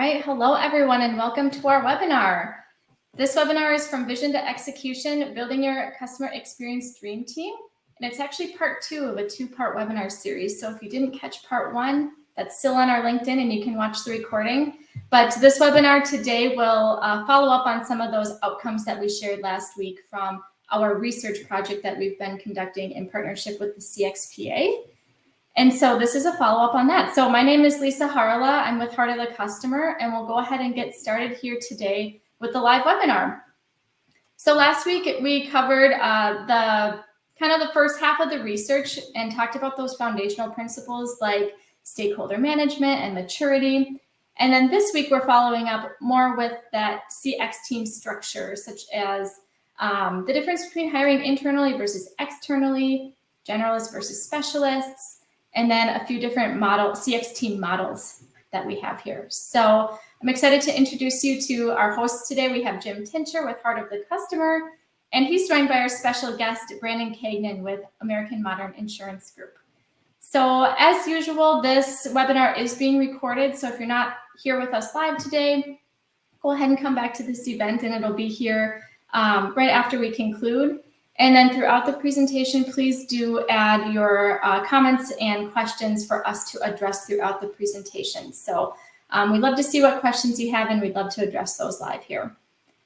right, hello everyone and welcome to our webinar. This webinar is from Vision to Execution, Building Your Customer Experience Dream Team. And it's actually part 2 of a 2-part webinar series. So if you didn't catch part 1, that's still on our LinkedIn and you can watch the recording. But this webinar today will follow up on some of those outcomes that we shared last week from our research project that we've been conducting in partnership with the CXPA. And so this is a follow-up on that. So my name is Lisa Harala. I'm with Heart of the Customer, and we'll go ahead and get started here today with the live webinar. So last week we covered the first half of the research and talked about those foundational principles like stakeholder management and maturity. And then this week we're following up more with that CX team structure, such as the difference between hiring internally versus externally, generalists versus specialists, and then a few different CX team models that we have here. So I'm excited to introduce you to our hosts today. We have Jim Tincher with Heart of the Customer, and he's joined by our special guest, Brandon Cagnon with American Modern Insurance Group. So as usual, this webinar is being recorded. So if you're not here with us live today, go ahead and come back to this event and it'll be here right after we conclude. And then throughout the presentation, please do add your comments and questions for us to address throughout the presentation. So we'd love to see what questions you have, and we'd love to address those live here.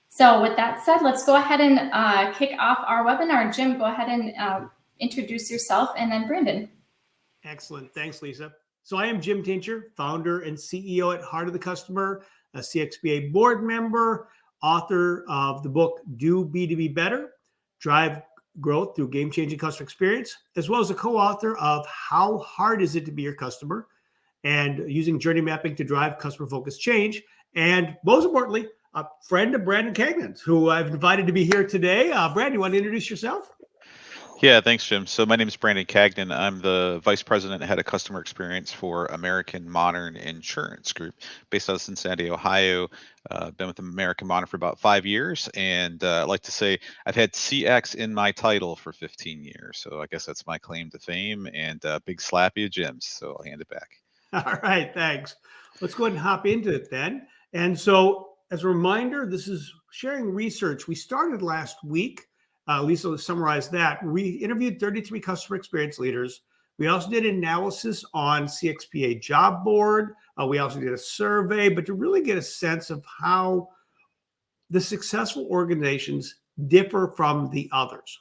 So with that said, let's go ahead and kick off our webinar. Jim, go ahead and introduce yourself, and then Brandon. Excellent. Thanks, Lisa. So I am Jim Tincher, founder and CEO at Heart of the Customer, a CXPA board member, author of the book Do B2B Better, Drive Growth Through Game-Changing Customer Experience, as well as a co-author of How Hard Is It to Be Your Customer, and using journey mapping to drive customer-focused change. And most importantly, a friend of Brandon Cagnon, who I've invited to be here today. Brandon, you want to introduce yourself? Yeah, thanks, Jim. So my name is Brandon Cagnon. I'm the Vice President and Head of Customer Experience for American Modern Insurance Group, based out of Cincinnati, Ohio. Been with American Modern for about 5 years, and I like to say I've had CX in my title for 15 years. So I guess that's my claim to fame, and big slap you, Jim. So I'll hand it back. All right, thanks. Let's go ahead and hop into it then. And so as a reminder, this is sharing research. We started last week. Lisa, let's summarize that. We interviewed 33 customer experience leaders. We also did analysis on CXPA job board. We also did a survey, but to really get a sense of how the successful organizations differ from the others.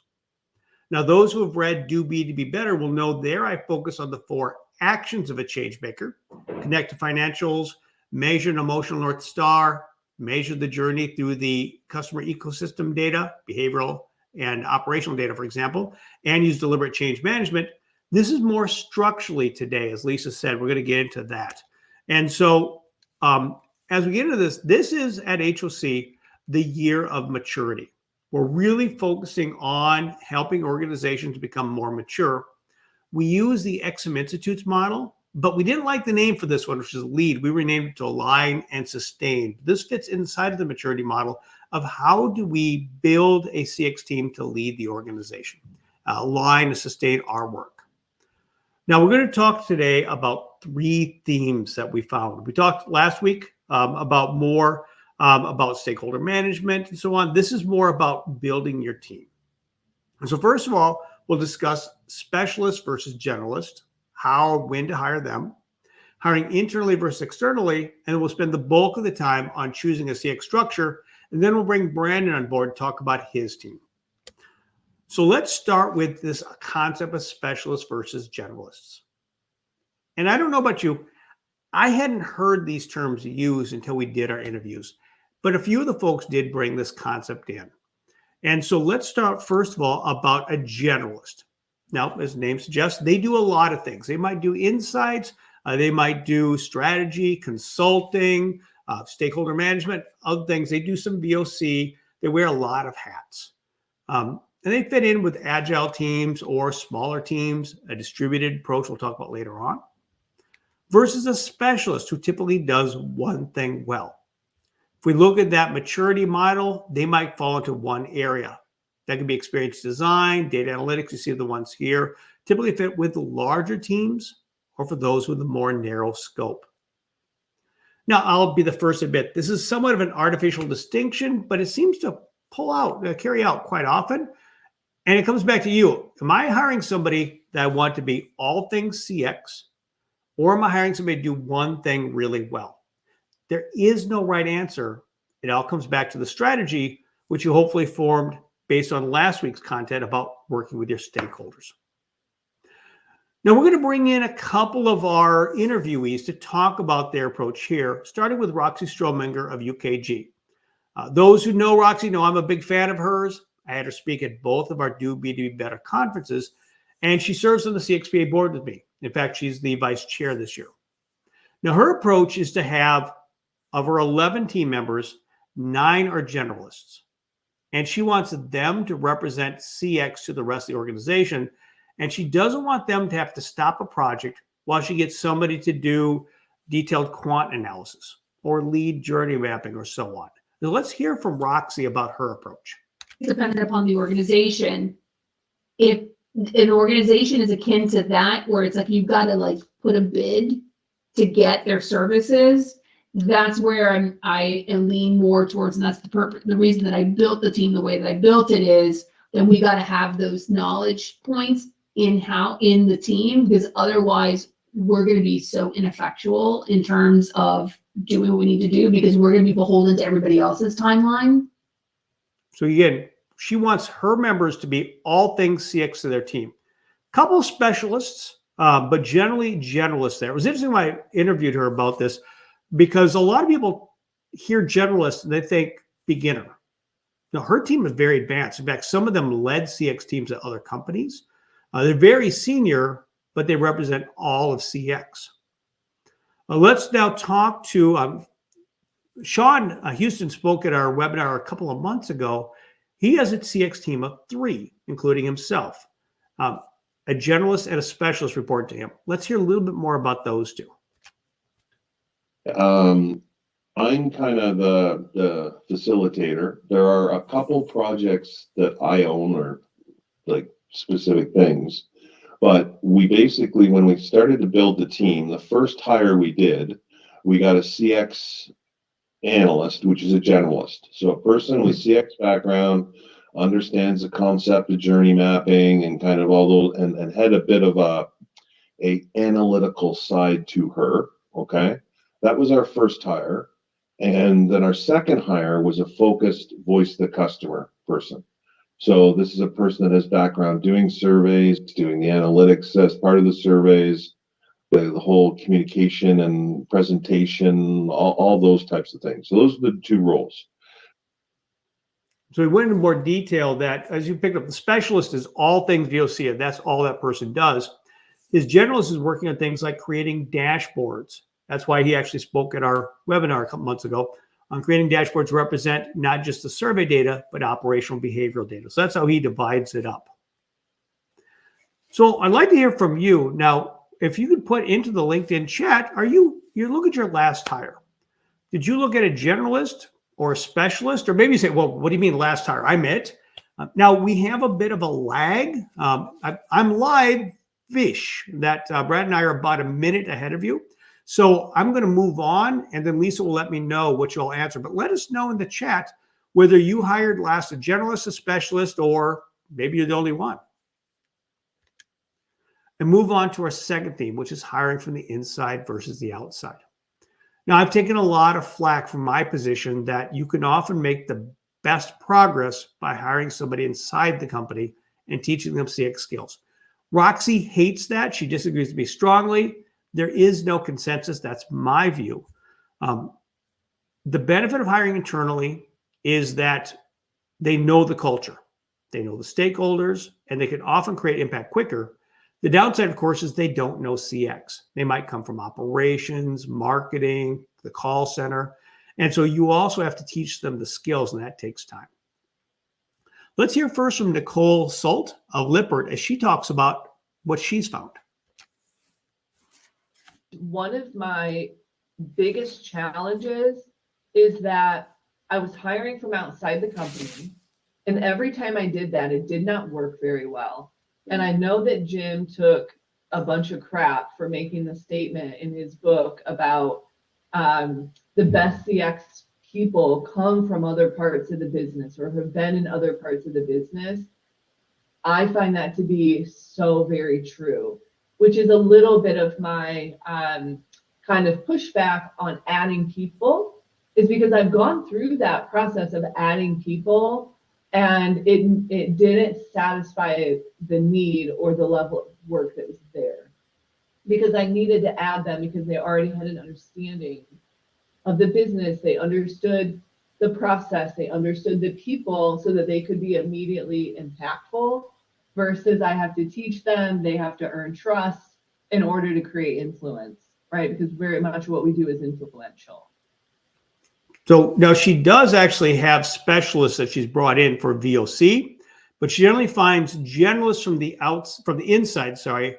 Now, those who have read Do B2B Better will know there I focus on the 4 actions of a change maker: connect to financials, measure an emotional North Star, measure the journey through the customer ecosystem data, behavioral and operational data, for example, and use deliberate change management. This is more structurally today, as Lisa said. We're going to get into that. And so as we get into this, this is at HOC the year of maturity. We're really focusing on helping organizations become more mature. We use the XM Institute's model, but we didn't like the name for this one, which is LEAD. We renamed it to Align and Sustain. This fits inside of the maturity model of how do we build a CX team to lead the organization, align and sustain our work. Now, we're going to talk today about 3 themes that we found. We talked last week about more about stakeholder management and so on. This is more about building your team. And so first of all, we'll discuss specialists versus generalists, when to hire them, hiring internally versus externally, and we'll spend the bulk of the time on choosing a CX structure. And then we'll bring Brandon on board to talk about his team. So let's start with this concept of specialists versus generalists. And I don't know about you, I hadn't heard these terms used until we did our interviews, but a few of the folks did bring this concept in. And so let's start first of all about a generalist. Now, as the name suggests, they do a lot of things. They might do insights, they might do strategy, consulting, stakeholder management, other things. They do some VOC. They wear a lot of hats. And they fit in with agile teams or smaller teams, a distributed approach we'll talk about later on, versus a specialist who typically does one thing well. If we look at that maturity model, they might fall into one area. That could be experience design, data analytics. You see the ones here, typically fit with larger teams or for those with a more narrow scope. Now, I'll be the first to admit this is somewhat of an artificial distinction, but it seems to carry out quite often. And it comes back to you. Am I hiring somebody that I want to be all things CX, or am I hiring somebody to do one thing really well? There is no right answer. It all comes back to the strategy, which you hopefully formed based on last week's content about working with your stakeholders. Now, we're going to bring in a couple of our interviewees to talk about their approach here, starting with Roxy Strominger of UKG. Those who know Roxy know I'm a big fan of hers. I had her speak at both of our Do B2B Better conferences, and she serves on the CXPA board with me. In fact, she's the vice chair this year. Now, her approach is to have, of her 11 team members, 9 are generalists. And she wants them to represent CX to the rest of the organization. And she doesn't want them to have to stop a project while she gets somebody to do detailed quant analysis or lead journey mapping or so on. Now, let's hear from Roxy about her approach. Dependent upon the organization. If an organization is akin to that, where it's like you've got to like put a bid to get their services, that's where I lean more towards, and that's the reason that I built the team the way that I built it is that we got to have those knowledge points in the team, because otherwise we're going to be so ineffectual in terms of doing what we need to do, because we're going to be beholden to everybody else's timeline. So again, she wants her members to be all things CX to their team. Couple now but generally generalists there. It was interesting when I interviewed her about this, because a lot of people hear generalist and they think beginner. Now, her team is very advanced. In fact, some of them led CX teams at other companies. They're very senior, but they represent all of CX. Let's now talk to Sean Houston spoke at our webinar a couple of months ago. He has a CX team of 3, including himself. A generalist and a specialist report to him. Let's hear a little bit more about those two. I'm kind of the facilitator. There are a couple projects that I own, or like specific things, but we basically, when we started to build the team, the first hire we did, we got a CX analyst, which is a generalist. So a person with CX background, understands the concept of journey mapping and kind of all those, and had a bit of a analytical side to her. Okay. That was our first hire. And then our second hire was a focused voice the customer person. So this is a person that has background doing surveys, doing the analytics as part of the surveys, the whole communication and presentation, all those types of things. So those are the 2 roles. So we went into more detail that, as you picked up, the specialist is all things VOC, that's all that person does. His generalist is working on things like creating dashboards. That's why he actually spoke at our webinar a couple months ago on creating dashboards represent not just the survey data, but operational behavioral data. So that's how he divides it up. So I'd like to hear from you. Now, if you could put into the LinkedIn chat, you look at your last hire. Did you look at a generalist or a specialist? Or maybe you say, well, what do you mean last hire? I'm it. Now, we have a bit of a lag. I'm live-ish. That Brad and I are about a minute ahead of you. So I'm going to move on, and then Lisa will let me know what you'll answer. But let us know in the chat whether you hired last a generalist, a specialist, or maybe you're the only one. And move on to our second theme, which is hiring from the inside versus the outside. Now, I've taken a lot of flack from my position that you can often make the best progress by hiring somebody inside the company and teaching them CX skills. Roxy hates that. She disagrees with me strongly. There is no consensus. That's my view. The benefit of hiring internally is that they know the culture. They know the stakeholders, and they can often create impact quicker. The downside, of course, is they don't know CX. They might come from operations, marketing, the call center. And so you also have to teach them the skills, and that takes time. Let's hear first from Nicole Sult of Lippert as she talks about what she's found. One of my biggest challenges is that I was hiring from outside the company, and every time I did that, it did not work very well. And I know that Jim took a bunch of crap for making the statement in his book about the best CX people come from other parts of the business or have been in other parts of the business. I find that to be so very true, which is a little bit of my kind of pushback on adding people, is because I've gone through that process of adding people and it didn't satisfy the need or the level of work that was there, because I needed to add them because they already had an understanding of the business. They understood the process, they understood the people so that they could be immediately impactful, versus I have to teach them, they have to earn trust in order to create influence, right? Because very much what we do is influential. So now she does actually have specialists that she's brought in for VOC, but she generally finds generalists from the inside,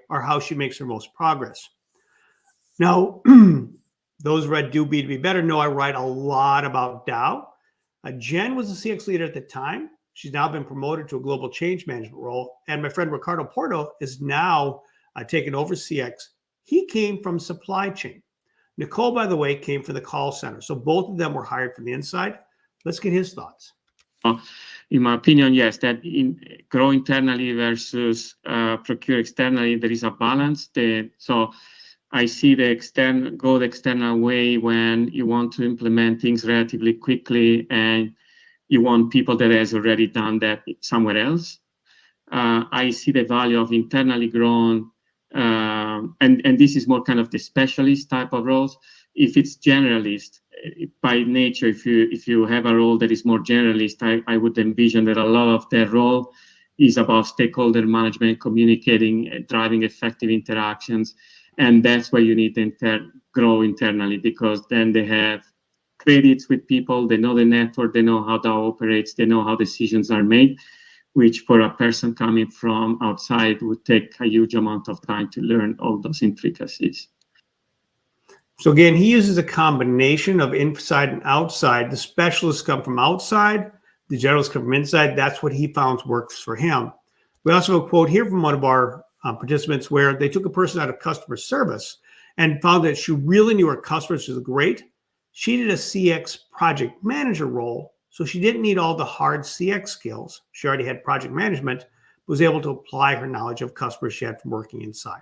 are how she makes her most progress. Now, those read Do B2B Better know I write a lot about Dow. Jen was a CX leader at the time. She's now been promoted to a global change management role. And my friend Ricardo Porto is now taking over CX. He came from supply chain. Nicole, by the way, came from the call center. So both of them were hired from the inside. Let's get his thoughts. In my opinion, yes, that in grow internally versus procure externally, there is a balance. So I see go the external way when you want to implement things relatively quickly and you want people that has already done that somewhere else. I see the value of internally grown, and this is more kind of the specialist type of roles. If it's generalist, by nature, if you have a role that is more generalist, I would envision that a lot of their role is about stakeholder management, communicating, driving effective interactions. And that's where you need to grow internally, because then they have credits with people, they know the network, they know how that operates, they know how decisions are made, which for a person coming from outside would take a huge amount of time to learn all those intricacies. So again, he uses a combination of inside and outside. The specialists come from outside, the generalists come from inside. That's what he found works for him. We also have a quote here from one of our participants where they took a person out of customer service and found that she really knew her customers, which was great. She did a CX project manager role, so she didn't need all the hard CX skills. She already had project management, was able to apply her knowledge of customers she had from working inside.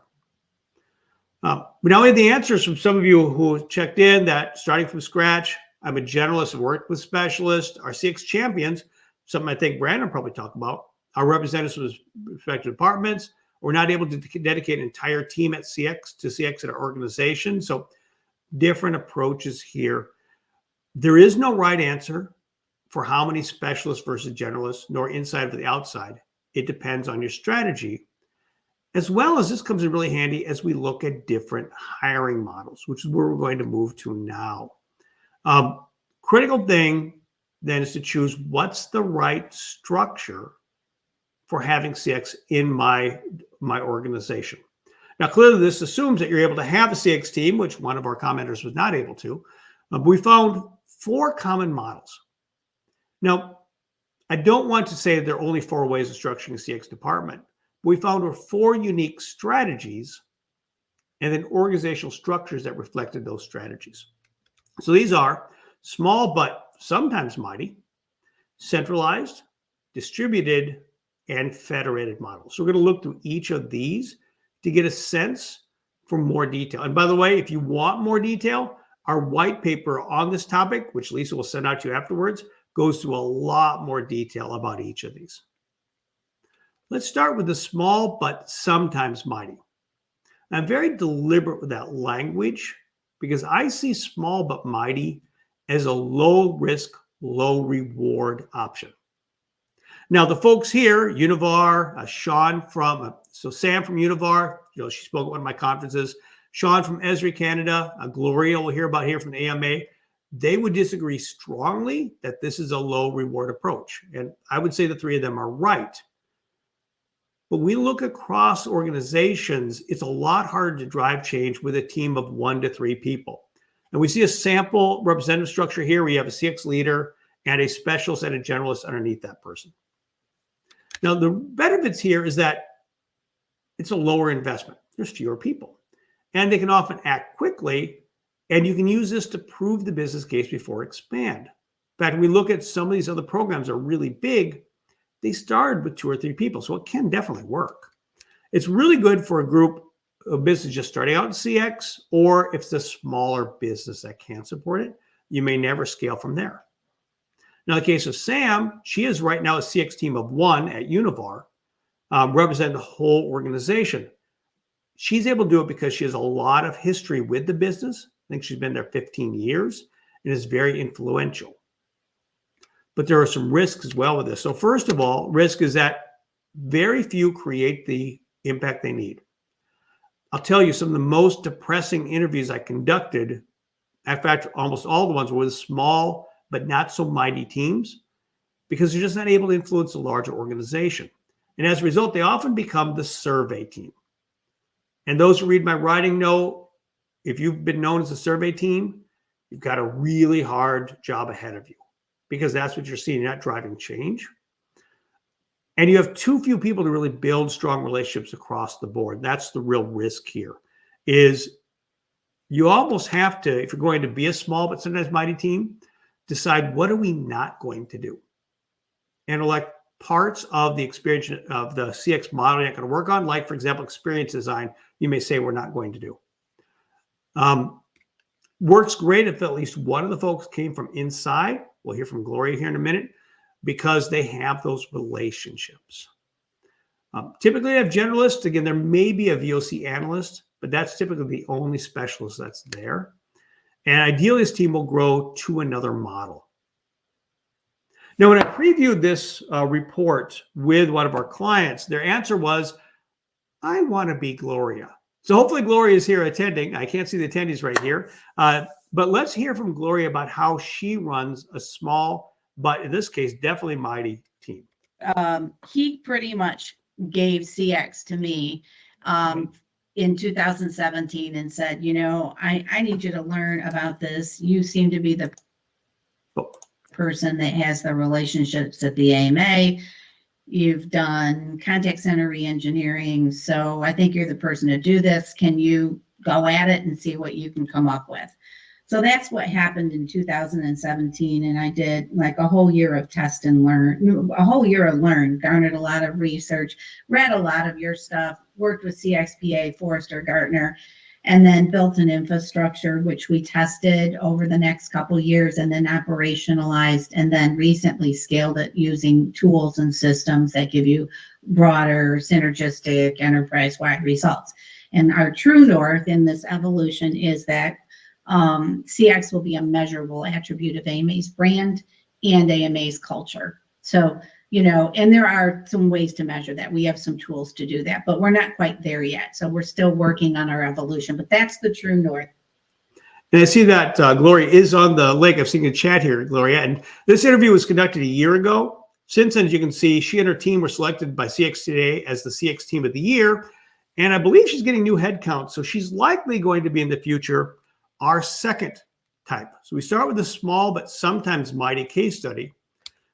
We now have the answers from some of you who checked in that starting from scratch, I'm a generalist and worked with specialists. Our CX champions, something I think Brandon probably talked about, our representatives from respective departments. We're not able to dedicate an entire team at CX at our organization. So different approaches here. There is no right answer for how many specialists versus generalists, nor inside or the outside. It depends on your strategy. As well as this comes in really handy as we look at different hiring models, which is where we're going to move to now. Critical thing then is to choose what's the right structure for having CX in my organization. Now, clearly this assumes that you're able to have a CX team, which one of our commenters was not able to. But we found 4 common models. Now, I don't want to say there are only 4 ways of structuring a CX department. We found 4 unique strategies and then organizational structures that reflected those strategies. So these are small but sometimes mighty, centralized, distributed, and federated models. So we're going to look through each of these to get a sense for more detail. And by the way, if you want more detail, our white paper on this topic, which Lisa will send out to you afterwards, goes through a lot more detail about each of these. Let's start with the small but sometimes mighty. I'm very deliberate with that language because I see small but mighty as a low risk, low reward option. Now, the folks here, Univar, Sean from, Sam from Univar, she spoke at one of my conferences, Sean from Esri Canada, Gloria we'll hear about here from the AMA, they would disagree strongly that this is a low reward approach. And I would say the 3 of them are right. But we look across organizations, it's a lot harder to drive change with a team of 1 to 3 people. And we see a sample representative structure here. We have a CX leader and a specialist and a generalist underneath that person. Now, the benefits here is that it's a lower investment. There's fewer people. And they can often act quickly And you can use this to prove the business case before expand. In fact, we look at some of these other programs that are really big, they started with 2 or 3 people, so it can definitely work. It's really good for a group of business just starting out in CX, or if it's a smaller business that can't support it, you may never scale from there. Now, in the case of Sam, she is right now a CX team of 1 at Univar, representing the whole organization. She's able to do it because she has a lot of history with the business. I think she's been there 15 years and is very influential. But there are some risks as well with this. So first of all, risk is that very few create the impact they need. I'll tell you, some of the most depressing interviews I conducted, in fact, almost all the ones were with small but not so mighty teams, because they're just not able to influence a larger organization. And as a result, they often become the survey team. And those who read my writing know, if you've been known as a survey team, you've got a really hard job ahead of you, because that's what you're seeing. You're not driving change. And you have too few people to really build strong relationships across the board. That's the real risk here, is you almost have to, if you're going to be a small but sometimes mighty team, decide what are we not going to do, and elect parts of the experience of the CX model you're not going to work on, like, for example, experience design, you may say we're not going to do. Works great if at least one of the folks came from inside. We'll hear from Gloria here in a minute, because they have those relationships. Typically, they have generalists. Again, there may be a VOC analyst, but that's typically the only specialist that's there. And ideally, this team will grow to another model. Now, when I previewed this report with one of our clients, their answer was, I want to be Gloria. So hopefully Gloria is here attending. I can't see the attendees right here. But let's hear from Gloria about how she runs a small, but in this case, definitely mighty team. He pretty much gave CX to me in 2017 and said, you know, I need you to learn about this. You seem to be the person that has the relationships at the AMA. You've done contact center re-engineering. So I think you're the person to do this. Can you go at it and see what you can come up with? So that's what happened in 2017. And I did like a whole year of test and learn, garnered a lot of research, read a lot of your stuff, worked with CXPA, Forrester, Gartner, and then built an infrastructure, which we tested over the next couple years and then operationalized, and then recently scaled it using tools and systems that give you broader, synergistic, enterprise-wide results. And our true north in this evolution is that CX will be a measurable attribute of AMA's brand and AMA's culture. So, you know, and there are some ways to measure that. We have some tools to do that, but we're not quite there yet. So we're still working on our evolution, but that's the true north. And I see that Gloria is on the link. I've seen the chat here, Gloria. And this interview was conducted a year ago. Since then, as you can see, she and her team were selected by CX Today as the CX Team of the Year. And I believe she's getting new headcount. So she's likely going to be in the future our second type. So we start with a small but sometimes mighty case study.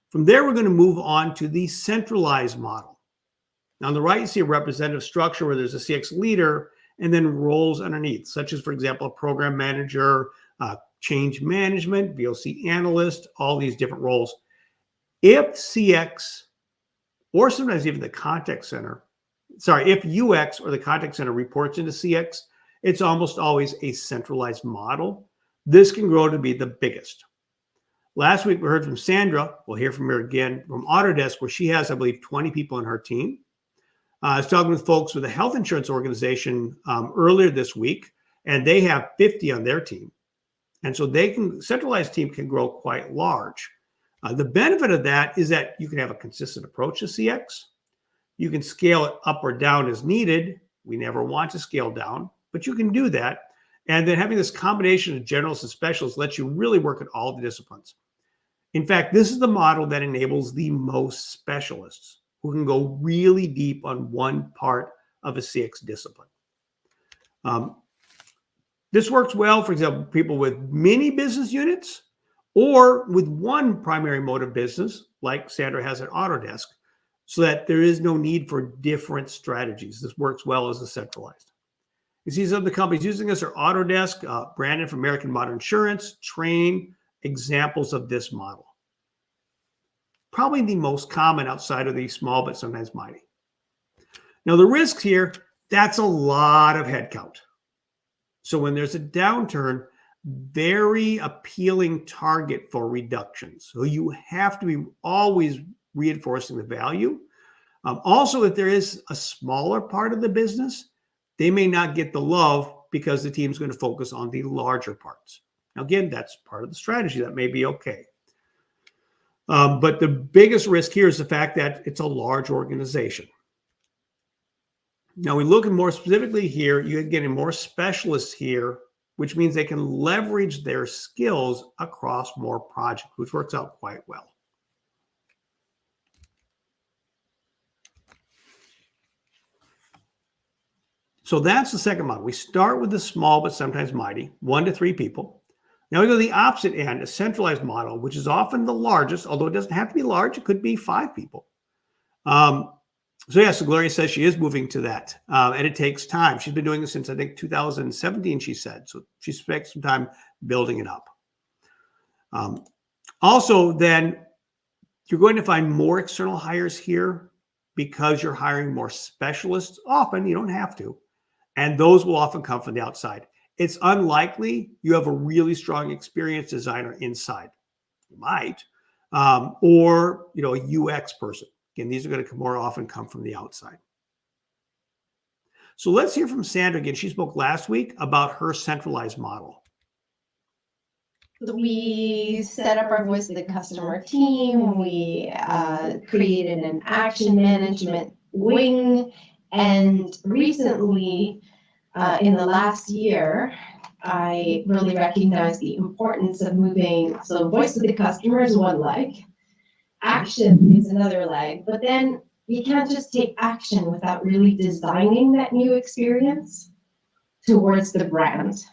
From there, we're going to move on to the centralized model. Now, on the right, you see a representative structure where there's a CX leader and then roles underneath, such as, for example, a program manager, change management, VOC analyst, all these different roles. If CX, or sometimes even the contact center, if UX or the contact center reports into CX, it's almost always a centralized model. This can grow to be the biggest. Last week, we heard from Sandra. We'll hear from her again from Autodesk, where she has, I believe, 20 people on her team. I was talking with folks with a health insurance organization earlier this week, and they have 50 on their team. And so centralized team can grow quite large. The benefit of that is that you can have a consistent approach to CX. You can scale it up or down as needed. We never want to scale down, but you can do that. And then having this combination of generalists and specialists lets you really work at all the disciplines. In fact, this is the model that enables the most specialists who can go really deep on one part of a CX discipline. This works well, for example, people with many business units or with one primary mode of business, like Sandra has at Autodesk, so that there is no need for different strategies. This works well as a centralized. You see some of the companies using this are Autodesk, Brandon from American Modern Insurance, Train, examples of this model. Probably the most common outside of the small but sometimes mighty. Now the risks here, that's a lot of headcount. So when there's a downturn, very appealing target for reductions. So you have to be always reinforcing the value. Also, if there is a smaller part of the business, they may not get the love because the team's going to focus on the larger parts. Now, again, that's part of the strategy. That may be okay. But the biggest risk here is the fact that it's a large organization. Now, we look at more specifically here, you're getting more specialists here, which means they can leverage their skills across more projects, which works out quite well. So that's the second model. We start with the small but sometimes mighty, 1 to 3 people. Now we go to the opposite end, a centralized model, which is often the largest, although it doesn't have to be large. It could be 5 people. So Gloria says she is moving to that, and it takes time. She's been doing this since, I think, 2017, she said. So she spent some time building it up. Also, then, you're going to find more external hires here because you're hiring more specialists. Often, you don't have to. And those will often come from the outside. It's unlikely you have a really strong experienced designer inside. You might. Or a UX person. Again, these are going to more often come from the outside. So let's hear from Sandra again. She spoke last week about her centralized model. We set up our voice of the customer team. We created an action management wing. And recently, in the last year, I really recognized the importance of moving. So voice of the customer is one leg. Action is another leg. But then you can't just take action without really designing that new experience towards the brand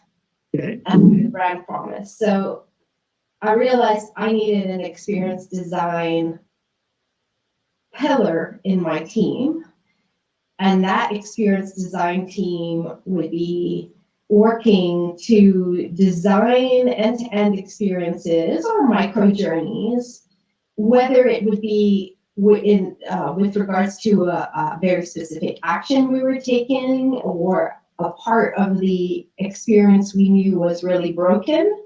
and the brand promise. So I realized I needed an experience design pillar in my team. And that experience design team would be working to design end-to-end experiences or micro journeys, whether it would be with regards to a very specific action we were taking or a part of the experience we knew was really broken.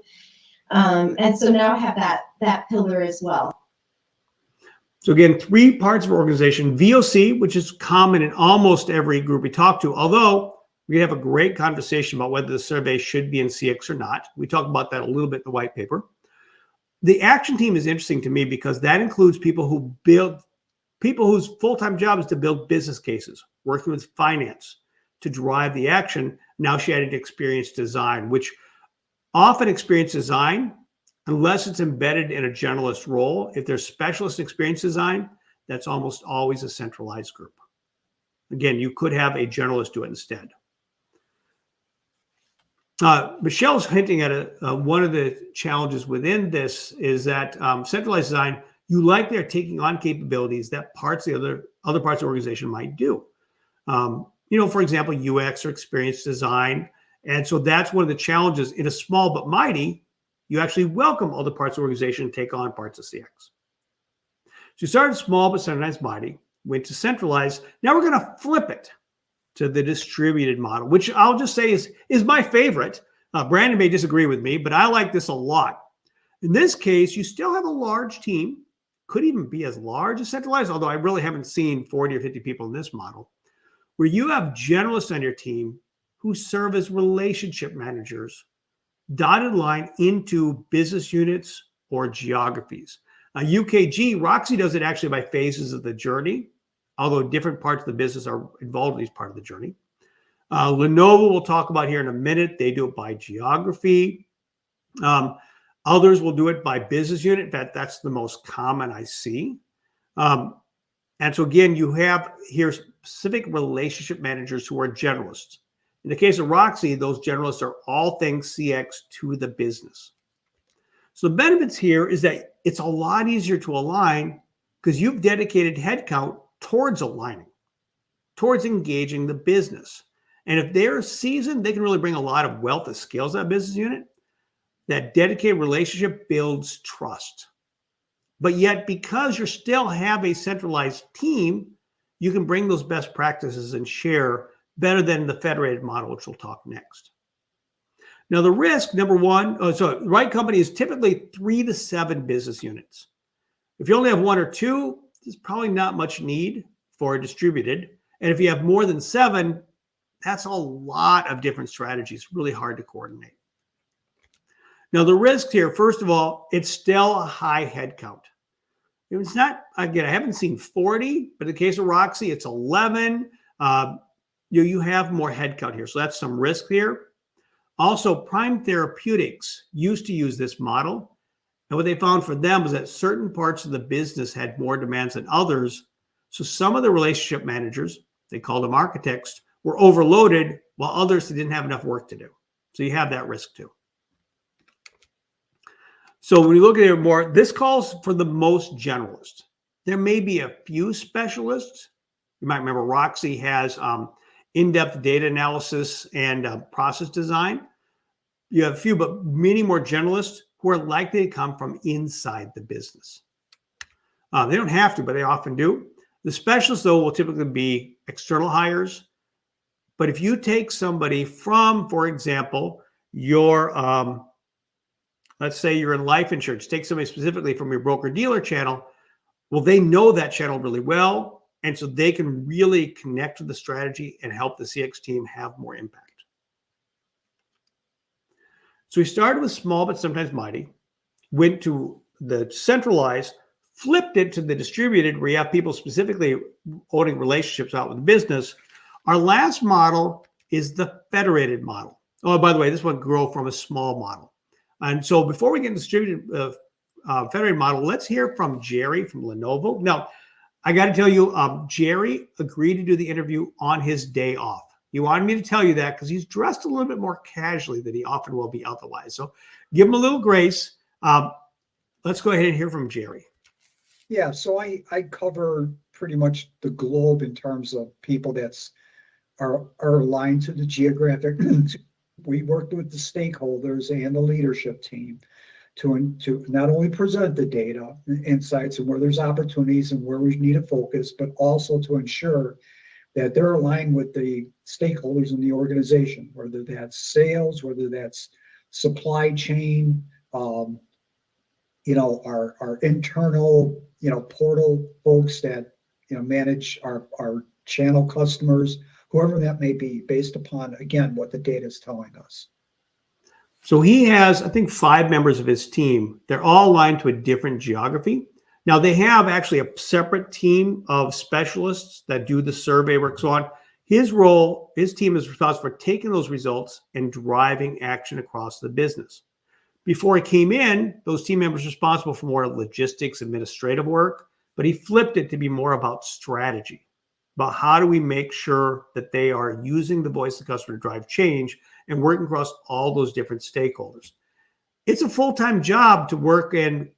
And so now I have that pillar as well. So again, 3 parts of organization, VOC, which is common in almost every group we talk to, although we have a great conversation about whether the survey should be in CX or not. We talk about that a little bit in the white paper. The action team is interesting to me because that includes people whose full-time job is to build business cases, working with finance to drive the action. Now she added experience design, which often experience design, unless it's embedded in a generalist role, if there's specialist experience design, that's almost always a centralized group. Again, you could have a generalist do it instead. Michelle's hinting at one of the challenges within this is that centralized design, you likely are taking on capabilities that other parts of the organization might do. For example, UX or experience design. And so that's one of the challenges in a small but mighty. You actually welcome other parts of the organization to take on parts of CX. So you started small, but sometimes mighty, went to centralized. Now we're going to flip it to the distributed model, which I'll just say is my favorite. Brandon may disagree with me, but I like this a lot. In this case, you still have a large team, could even be as large as centralized, although I really haven't seen 40 or 50 people in this model, where you have generalists on your team who serve as relationship managers, dotted line into business units or geographies. UKG, Roxy does it actually by phases of the journey, although different parts of the business are involved in each part of the journey. Lenovo we'll talk about here in a minute. They do it by geography. Others will do it by business unit. In fact, that's the most common I see. And so again, you have here specific relationship managers who are generalists. In the case of Roxy, those generalists are all things CX to the business. So the benefits here is that it's a lot easier to align because you've dedicated headcount towards aligning, towards engaging the business. And if they're seasoned, they can really bring a lot of wealth that scales that business unit. That dedicated relationship builds trust. But yet, because you still have a centralized team, you can bring those best practices and share better than the federated model, which we'll talk next. Now, the risk, number one, the right company is typically 3 to 7 business units. If you only have 1 or 2, there's probably not much need for a distributed. And if you have more than 7, that's a lot of different strategies, really hard to coordinate. Now, the risk here, first of all, it's still a high head count. It's not, again, I haven't seen 40, but in the case of Roxy, it's 11. You have more head count here, so that's some risk here. Also, Prime Therapeutics used to use this model, and what they found for them was that certain parts of the business had more demands than others. So some of the relationship managers, they called them architects, were overloaded, while others didn't have enough work to do. So you have that risk too. So when you look at it more, this calls for the most generalist. There may be a few specialists. You might remember Roxy has in-depth data analysis and process design. You have a few, but many more generalists who are likely to come from inside the business. They don't have to, but they often do. The specialists, though, will typically be external hires. But if you take somebody from, for example, your let's say you're in life insurance, take somebody specifically from your broker-dealer channel. Well, they know that channel really well, and so they can really connect with the strategy and help the CX team have more impact. So we started with small, but sometimes mighty, went to the centralized, flipped it to the distributed, where you have people specifically owning relationships out with the business. Our last model is the federated model. Oh, by the way, this one grew from a small model. And so before we get into distributed federated model, let's hear from Jerry from Lenovo. Now, I got to tell you, Jerry agreed to do the interview on his day off. He wanted me to tell you that because he's dressed a little bit more casually than he often will be otherwise. So give him a little grace. Let's go ahead and hear from Jerry. Yeah, so I cover pretty much the globe in terms of people are aligned to the geographic. We worked with the stakeholders and the leadership team to not only present the data, insights, and where there's opportunities and where we need to focus, but also to ensure that they're aligned with the stakeholders in the organization, whether that's sales, whether that's supply chain, our internal, portal folks that, manage our channel customers, whoever that may be, based upon, again, what the data is telling us. So he has, I think, 5 members of his team. They're all aligned to a different geography. Now, they have actually a separate team of specialists that do the survey work, so on. His role, his team is responsible for taking those results and driving action across the business. Before he came in, those team members were responsible for more logistics, administrative work, but he flipped it to be more about strategy, about how do we make sure that they are using the voice of the customer to drive change and working across all those different stakeholders. It's a full-time job to work in,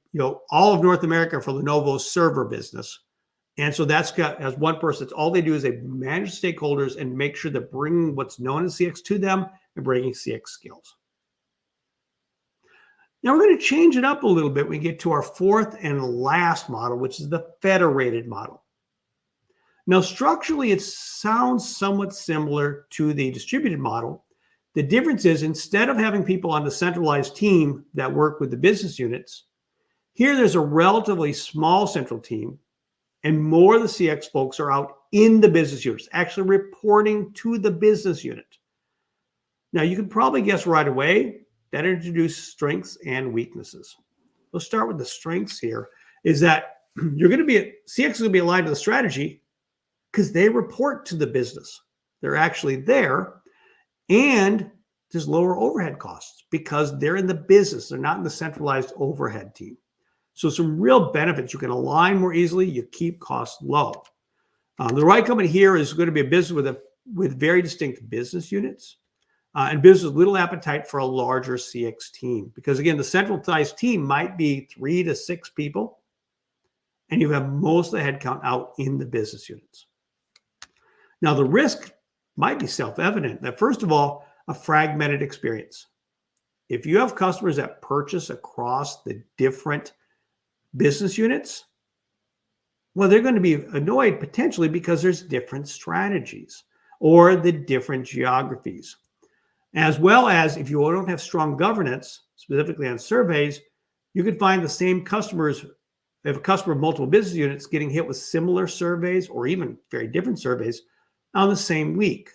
all of North America for Lenovo's server business. And so that's got, as one person, it's all they do is they manage stakeholders and make sure they're bringing what's known as CX to them and bringing CX skills. Now we're going to change it up a little bit when we get to our 4th and last model, which is the federated model. Now, structurally, it sounds somewhat similar to the distributed model. The difference is, instead of having people on the centralized team that work with the business units, here there's a relatively small central team, and more of the CX folks are out in the business units, actually reporting to the business unit. Now, you can probably guess right away that introduces strengths and weaknesses. Let's start with the strengths here, is that CX is going to be aligned to the strategy because they report to the business. They're actually there, and there's lower overhead costs because they're in the business. They're not in the centralized overhead team. So some real benefits. You can align more easily. You keep costs low. The right company here is going to be a business with very distinct business units and business with little appetite for a larger CX team. Because again, the centralized team might be 3 to 6 people, and you have most of the headcount out in the business units. Now, the risk might be self-evident that, first of all, a fragmented experience. If you have customers that purchase across the different business units, well, they're going to be annoyed potentially because there's different strategies or the different geographies. As well as if you don't have strong governance, specifically on surveys, you could find the same customers, if a customer of multiple business units getting hit with similar surveys or even very different surveys on the same week.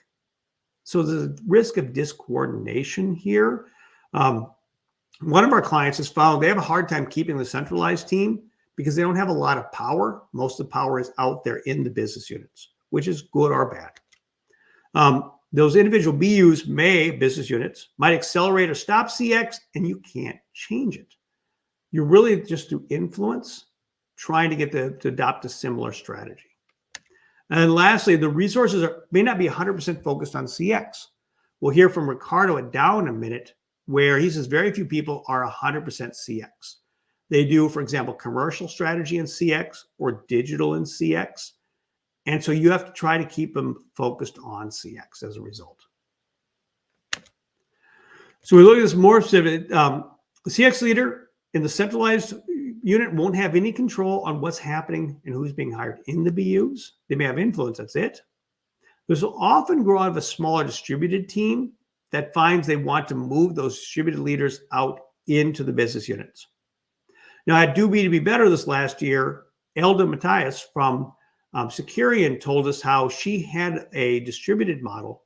So there's a risk of discoordination here. One of our clients has found they have a hard time keeping the centralized team because they don't have a lot of power. Most of the power is out there in the business units, which is good or bad. Those individual BUs business units might accelerate or stop CX, and you can't change it. You're really just through influence trying to get to adopt a similar strategy. And lastly, the resources may not be 100% focused on CX. We'll hear from Ricardo at Dow in a minute, where he says very few people are 100% CX. They do, for example, commercial strategy in CX or digital in CX. And so you have to try to keep them focused on CX as a result. So we look at this more specific. The CX leader in the centralized unit won't have any control on what's happening and who's being hired in the BUs. They may have influence, that's it. This will often grow out of a smaller distributed team that finds they want to move those distributed leaders out into the business units. Now, at Do B2B Better this last year, Elda Matthias from Securian told us how she had a distributed model,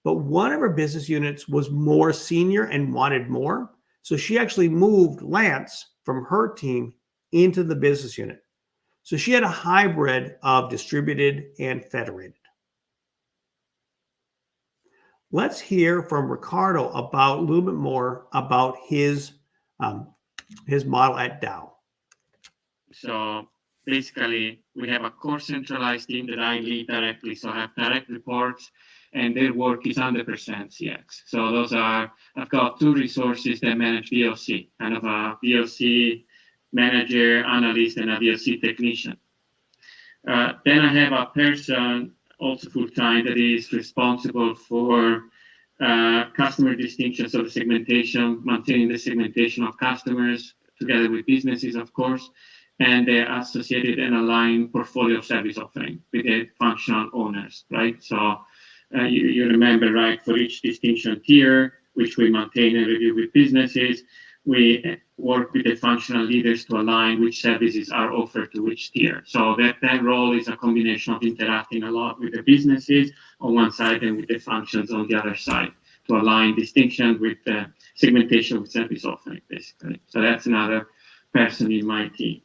but one of her business units was more senior and wanted more. So she actually moved Lance from her team into the business unit. So she had a hybrid of distributed and federated. Let's hear from Ricardo about a little bit more about his model at Dow. So basically, we have a core centralized team that I lead directly, so I have direct reports, and their work is 100% CX. So I've got two resources that manage VOC, kind of a VOC manager, analyst, and a VOC technician. Then I have a person also full-time that is responsible for customer distinction, so the segmentation, maintaining the segmentation of customers together with businesses, of course, and the associated and aligned portfolio service offering with the functional owners, right? So you remember, right, for each distinction tier, which we maintain and review with businesses, we work with the functional leaders to align which services are offered to which tier. So that role is a combination of interacting a lot with the businesses on one side and with the functions on the other side to align distinction with the segmentation with service offering, basically. So that's another person in my team.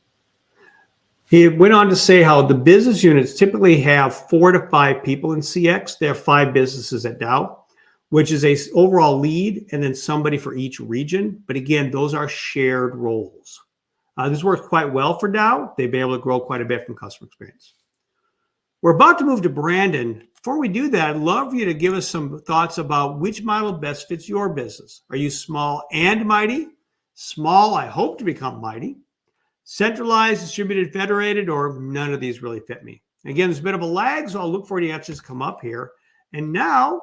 He went on to say how the business units typically have 4 to 5 people in CX. There are 5 businesses at Dow, which is a overall lead and then somebody for each region. But again, those are shared roles. This works quite well for Dow. They've been able to grow quite a bit from customer experience. We're about to move to Brandon. Before we do that, I'd love for you to give us some thoughts about which model best fits your business. Are you small and mighty? Small, I hope to become mighty. Centralized, distributed, federated, or none of these really fit me? Again, there's a bit of a lag, so I'll look for the answers to come up here. And now,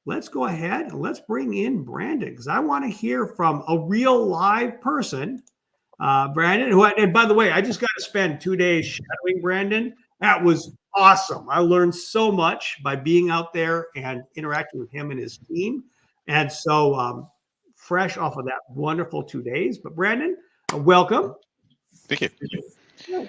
let's go ahead and let's bring in Brandon, because I want to hear from a real live person. Brandon, who, and by the way, I just got to spend 2 days shadowing Brandon. That was awesome. I learned so much by being out there and interacting with him and his team. And so fresh off of that wonderful 2 days. But Brandon, welcome. Thank you.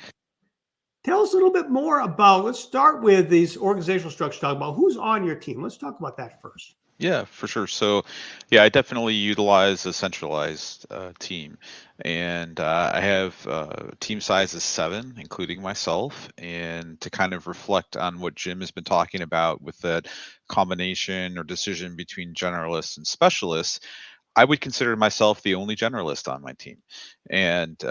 Tell us a little bit more about, let's start with these organizational structures, talk about who's on your team. Let's talk about that first. Yeah, for sure. So, yeah, I definitely utilize a centralized team, and I have team size is 7, including myself. And to kind of reflect on what Jim has been talking about with that combination or decision between generalists and specialists, I would consider myself the only generalist on my team. And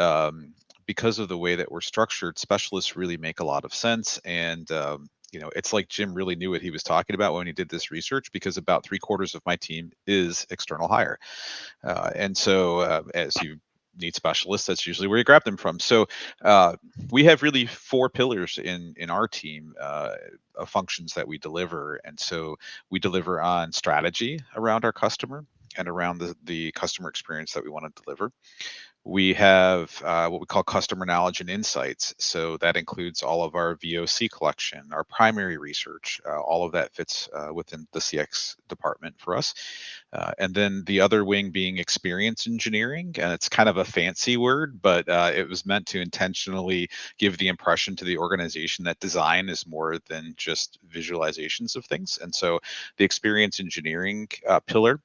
because of the way that we're structured, specialists really make a lot of sense. And it's like Jim really knew what he was talking about when he did this research, because about 3/4 of my team is external hire. And so as you need specialists, that's usually where you grab them from. So we have really 4 pillars in our team of functions that we deliver. And so we deliver on strategy around our customer and around the customer experience that we want to deliver. We have what we call customer knowledge and insights. So that includes all of our VOC collection, our primary research, all of that fits within the CX department for us. And then the other wing being experience engineering. And it's kind of a fancy word, but it was meant to intentionally give the impression to the organization that design is more than just visualizations of things. And so the experience engineering pillar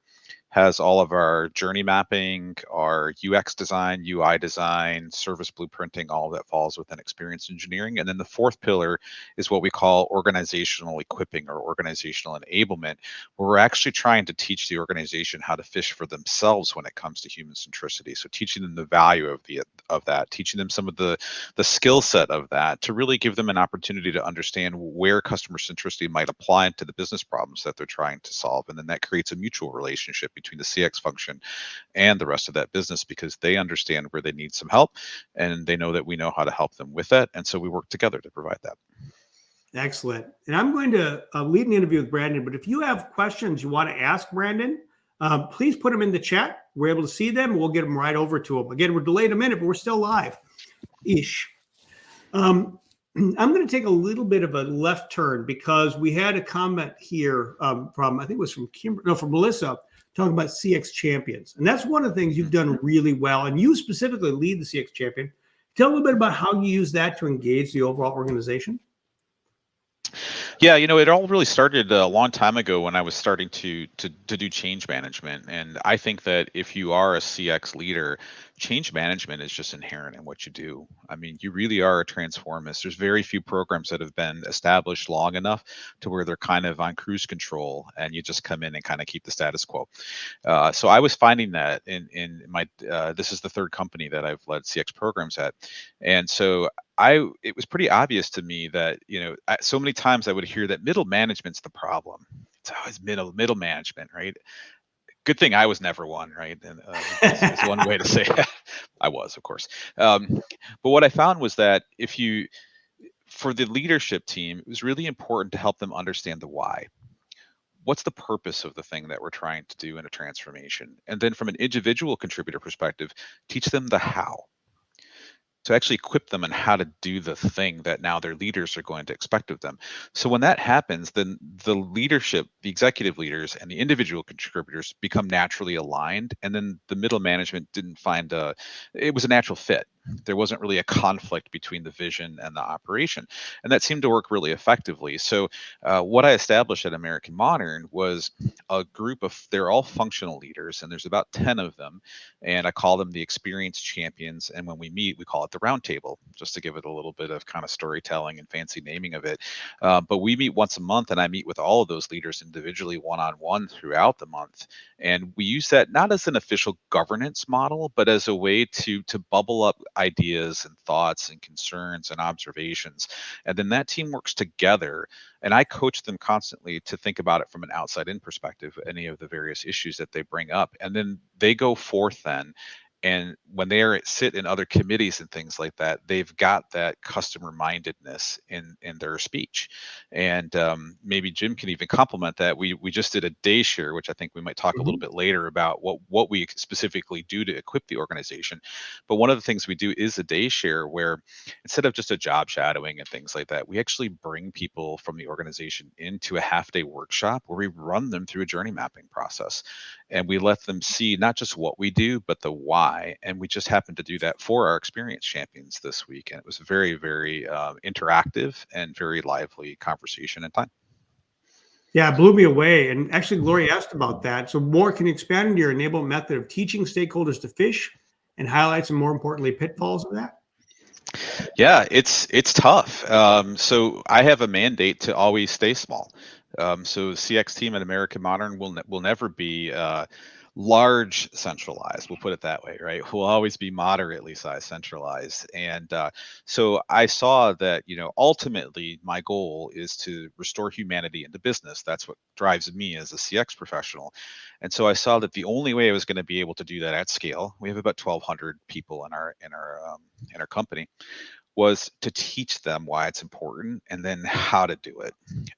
has all of our journey mapping, our UX design, UI design, service blueprinting, all of that falls within experience engineering. And then the 4th pillar is what we call organizational equipping or organizational enablement, where we're actually trying to teach the organization how to fish for themselves when it comes to human centricity. So teaching them the value of that, teaching them some of the skill set of that to really give them an opportunity to understand where customer centricity might apply to the business problems that they're trying to solve. And then that creates a mutual relationship between the CX function and the rest of that business, because they understand where they need some help and they know that we know how to help them with that. And so we work together to provide that. Excellent. And I'm going to lead an interview with Brandon, but if you have questions you want to ask Brandon, please put them in the chat. We're able to see them. We'll get them right over to him. Again, we're delayed a minute, but we're still live-ish. I'm going to take a little bit of a left turn because we had a comment here from, I think it was from Melissa, talking about CX champions. And that's one of the things you've done really well. And you specifically lead the CX champion. Tell a little bit about how you use that to engage the overall organization. Yeah, it all really started a long time ago when I was starting to do change management. And I think that if you are a CX leader, change management is just inherent in what you do. I mean, you really are a transformist. There's very few programs that have been established long enough to where they're kind of on cruise control and you just come in and kind of keep the status quo. So I was finding that in my, this is the 3rd company that I've led CX programs at. And so it was pretty obvious to me that, so many times I would hear that middle management's the problem. It's always middle management, right? Good thing I was never one, right? And it's one way to say it. I was, of course. But what I found was that for the leadership team, it was really important to help them understand the why. What's the purpose of the thing that we're trying to do in a transformation? And then from an individual contributor perspective, teach them the how. To actually equip them on how to do the thing that now their leaders are going to expect of them. So when that happens, then the leadership, the executive leaders and the individual contributors become naturally aligned. And then the middle management didn't find it was a natural fit. There wasn't really a conflict between the vision and the operation. And that seemed to work really effectively. So what I established at American Modern was a group of, they're all functional leaders, and there's about 10 of them. And I call them the experience champions. And when we meet, we call it the round table, just to give it a little bit of kind of storytelling and fancy naming of it. But we meet once a month, and I meet with all of those leaders individually, one-on-one throughout the month. And we use that not as an official governance model, but as a way to bubble up ideas and thoughts and concerns and observations. And then that team works together, and I coach them constantly to think about it from an outside-in perspective, any of the various issues that they bring up. And then they go forth then, and when they sit in other committees and things like that, they've got that customer mindedness in their speech. And maybe Jim can even complement that. We just did a day share, which I think we might talk a little bit later about what we specifically do to equip the organization. But one of the things we do is a day share where instead of just a job shadowing and things like that, we actually bring people from the organization into a half-day workshop where we run them through a journey mapping process. And we let them see not just what we do, but the why. And we just happened to do that for our experience champions this week. And it was very, very interactive and very lively conversation and time. Yeah, it blew me away. And actually, Gloria asked about that. So more, can you expand on your enablement method of teaching stakeholders to fish and highlight some, more importantly, pitfalls of that? Yeah, it's tough. So I have a mandate to always stay small. So CX team at American Modern will never be large centralized, we'll put it that way, right? Will always be moderately sized centralized. And so I saw that, ultimately my goal is to restore humanity into business. That's what drives me as a CX professional. And so I saw that the only way I was going to be able to do that at scale, we have about 1,200 people in our company, was to teach them why it's important and then how to do it.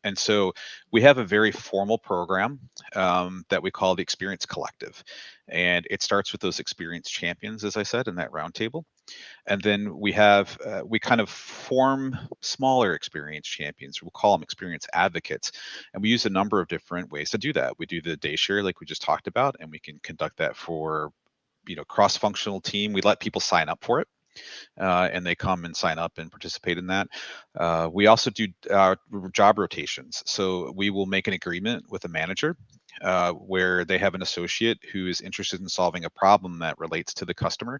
And so we have a very formal program that we call the Experience Collective. And it starts with those experience champions, as I said, in that roundtable. And then we kind of form smaller experience champions. We'll call them experience advocates. And we use a number of different ways to do that. We do the day share like we just talked about, and we can conduct that for, cross-functional team. We let people sign up for it. And they come and sign up and participate in that. We also do job rotations. So we will make an agreement with a manager where they have an associate who is interested in solving a problem that relates to the customer.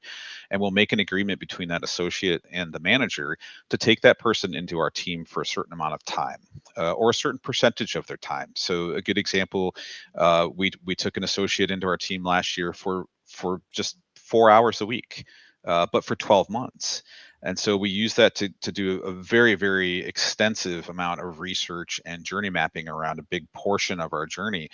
And we'll make an agreement between that associate and the manager to take that person into our team for a certain amount of time or a certain percentage of their time. So a good example, we took an associate into our team last year for just 4 hours a week. But for 12 months. And so we use that to do a very, very extensive amount of research and journey mapping around a big portion of our journey.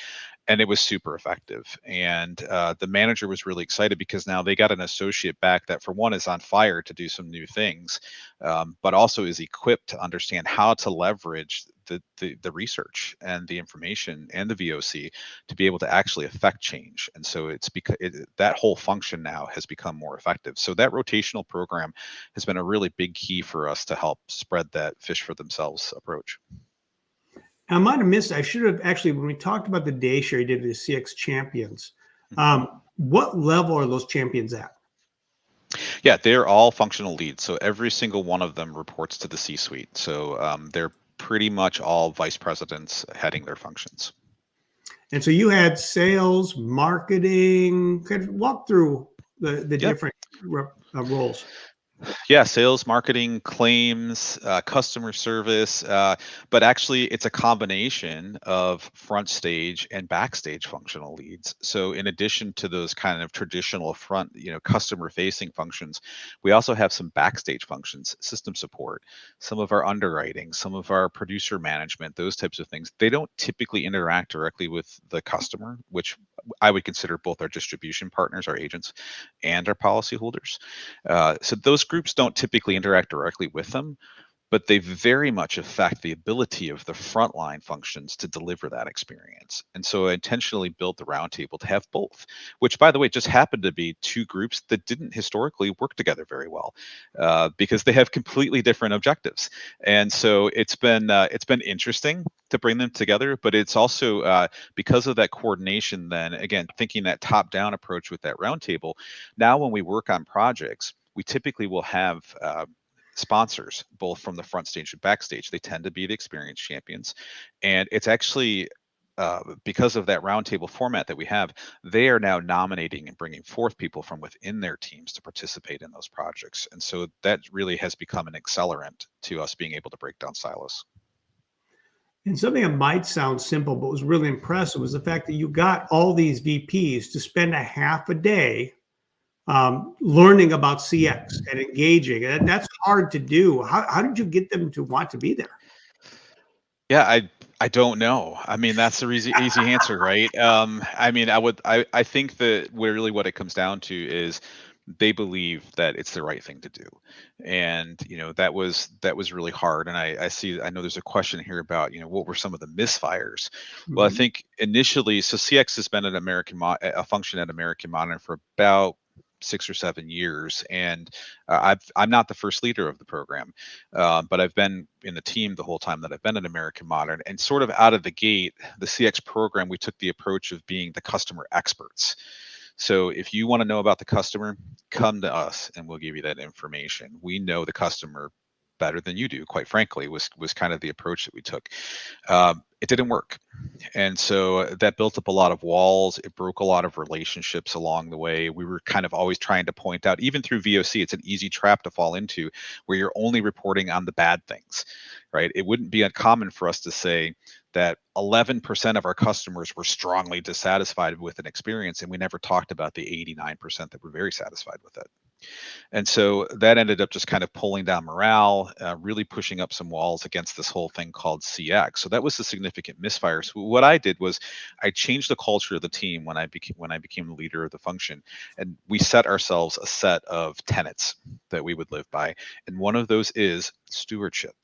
And it was super effective. And the manager was really excited because now they got an associate back that, for one, is on fire to do some new things, but also is equipped to understand how to leverage the research and the information and the VOC to be able to actually affect change. And so it's because that whole function now has become more effective. So that rotational program has been a really big key for us to help spread that fish for themselves approach. I might have missed. I should have actually, when we talked about the day share, you did the CX champions. What level are those champions at? Yeah, they're all functional leads. So every single one of them reports to the C-suite. So they're pretty much all vice presidents heading their functions. And so you had sales, marketing. Kind of walk through the different roles. Yeah, sales, marketing, claims, customer service, but actually it's a combination of front stage and backstage functional leads. So in addition to those kind of traditional front, customer facing functions, we also have some backstage functions, system support, some of our underwriting, some of our producer management, those types of things. They don't typically interact directly with the customer, which I would consider both our distribution partners, our agents, and our policyholders. So those groups don't typically interact directly with them, but they very much affect the ability of the frontline functions to deliver that experience. And so I intentionally built the roundtable to have both, which, by the way, just happened to be two groups that didn't historically work together very well because they have completely different objectives. And so it's been interesting to bring them together, but it's also because of that coordination. Then again, thinking that top-down approach with that roundtable. Now, when we work on projects, we typically will have sponsors, both from the front stage and backstage. They tend to be the experience champions. And it's actually because of that roundtable format that we have, they are now nominating and bringing forth people from within their teams to participate in those projects. And so that really has become an accelerant to us being able to break down silos. And something that might sound simple, but was really impressive, was the fact that you got all these VPs to spend a half a day learning about CX and engaging. And that's hard to do. How did you get them to want to be there? Yeah, I don't know. I mean, that's the easy answer, right? I mean, I think that really what it comes down to is they believe that it's the right thing to do. And, that was really hard. And I know there's a question here about, what were some of the misfires? Well, I think initially, so CX has been a function at American Modern for about 6 or 7 years, and I'm not the first leader of the program, but I've been in the team the whole time that I've been at American Modern. And sort of out of the gate, the CX program, we took the approach of being the customer experts. So if you want to know about the customer, come to us and we'll give you that information. We know the customer better than you do, quite frankly, was kind of the approach that we took. It didn't work. And so that built up a lot of walls. It broke a lot of relationships along the way. We were kind of always trying to point out, even through VOC, it's an easy trap to fall into where you're only reporting on the bad things, right? It wouldn't be uncommon for us to say, that 11% of our customers were strongly dissatisfied with an experience, and we never talked about the 89% that were very satisfied with it. And so that ended up just kind of pulling down morale, really pushing up some walls against this whole thing called CX. So that was a significant misfire. So what I did was I changed the culture of the team when I became the leader of the function, and we set ourselves a set of tenets that we would live by. And one of those is stewardship.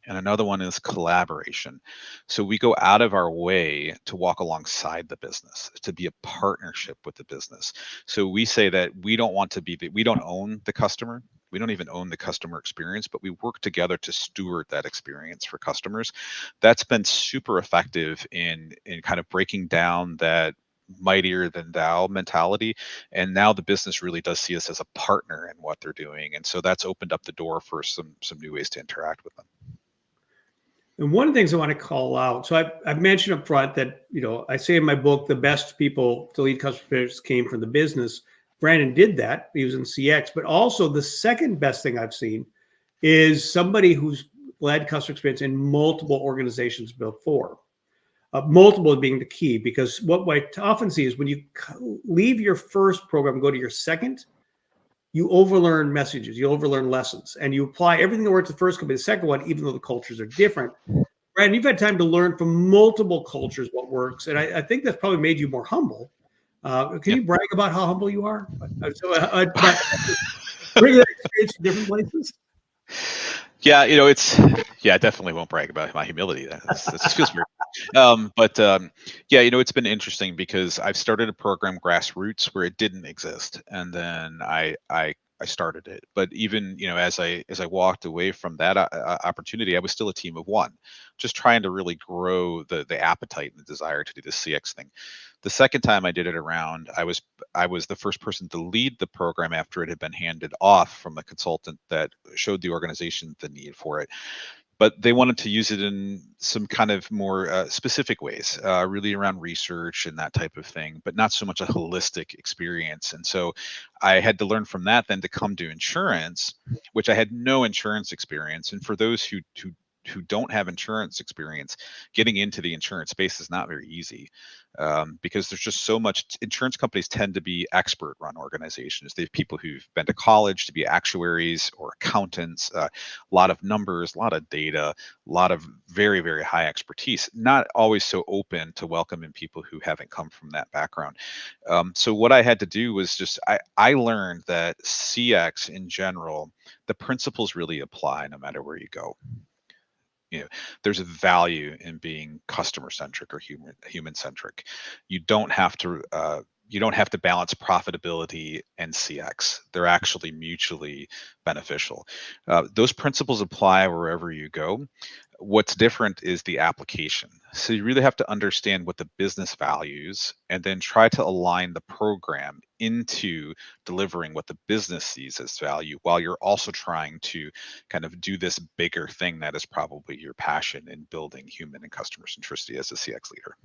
And another one is collaboration. So we go out of our way to walk alongside the business, to be a partnership with the business. So we say that we don't want to be, we don't own the customer. We don't even own the customer experience, but we work together to steward that experience for customers. That's been super effective in kind of breaking down that mightier than thou mentality. And now the business really does see us as a partner in what they're doing. And so that's opened up the door for some new ways to interact with them. And one of the things I want to call out, so I've mentioned up front that, I say in my book, the best people to lead customer experience came from the business. Brandon did that. He was in CX, but also the second best thing I've seen is somebody who's led customer experience in multiple organizations before. Multiple being the key, because what I often see is when you leave your first program, go to your second, you overlearn messages, you overlearn lessons, and you apply everything that worked the first company, the second one, even though the cultures are different. Brandon, you've had time to learn from multiple cultures what works, and I think that's probably made you more humble. Can you brag about how humble you are? Bring that experience to different places. Yeah, I definitely won't brag about my humility. That just feels weird. It's been interesting because I've started a program, Grassroots, where it didn't exist, and then I started it. But even as I walked away from that opportunity, I was still a team of one, just trying to really grow the appetite and the desire to do this CX thing. The second time I did it around, I was the first person to lead the program after it had been handed off from a consultant that showed the organization the need for it. But they wanted to use it in some kind of more specific ways, really around research and that type of thing, but not so much a holistic experience. And so I had to learn from that then to come to insurance, which I had no insurance experience. And for those who don't have insurance experience, getting into the insurance space is not very easy, because there's just so much. Insurance companies tend to be expert run organizations. They have people who've been to college to be actuaries or accountants, a lot of numbers, a lot of data, a lot of very, very high expertise, not always so open to welcoming people who haven't come from that background. So what I had to do was I learned that CX in general, the principles really apply no matter where you go. There's a value in being customer centric or human centric. You don't have to balance profitability and CX. They're actually mutually beneficial. Those principles apply wherever you go. What's different is the application. So you really have to understand what the business values and then try to align the program into delivering what the business sees as value, while you're also trying to kind of do this bigger thing that is probably your passion in building human and customer centricity as a CX leader.